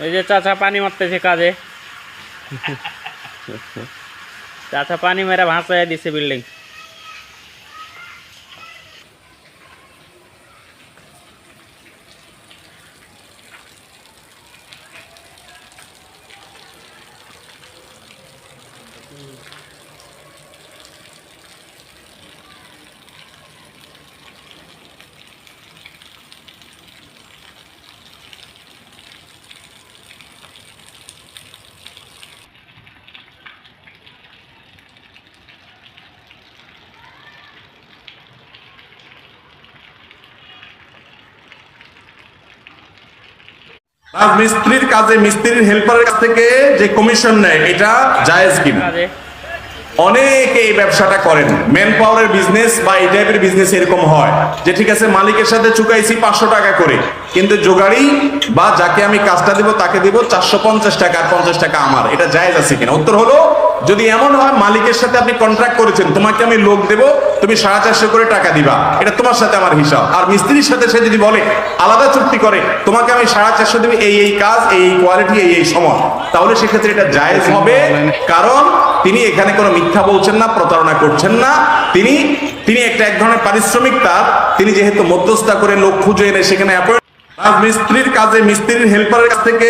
এই যে চাচা পানি মারতেছে কাজে। চাচা পানি মেরে ভাসায় দিছে বিল্ডিং। মিস্ত্রির কাজে মিস্ত্রির হেল্পারের কাছ থেকে যে কমিশন নেয় এটা জায়েজ কিনা? অনেকে এই ব্যবসাটা করেন, ম্যান পাওয়ারের বিজনেস বা এই টাইপের বিজনেস এরকম হয় যে ঠিক আছে মালিকের সাথে চুকাইছি 500 টাকা করে, কিন্তু জোগাড়ি বা যাকে আমি কাজটা দিব তাকে দিব 450 টাকা, আর 50 টাকা আমার। এটা জায়েজ আছে কিনা? উত্তর হলো, যদি এমন হয় মালিকের সাথে আপনি কন্ট্রাক্ট করেছেন তোমাকে আমি লোক দেব, তুমি 450 করে টাকা দিবা, এটা তোমার সাথে আমার হিসাব। আর মিস্ত্রির সাথে সে যদি বলে আলাদা চুক্তি করে তোমাকে আমি 450 দেব, এই কাজ, এই কোয়ালিটি, এই সময়, তাহলে সেক্ষেত্রে এটা জায়েজ হবে। কারণ তিনি এখানে কোনো মিথ্যা বলছেন না, প্রতারণা করছেন না। তিনি এক ধরনের পারিশ্রমিক তার, তিনি যেহেতু মধ্যস্থতা করে লোক খুঁজে এনে সেখানে মিস্ত্রির কাজে মিস্ত্রির হেল্পারের কাছ থেকে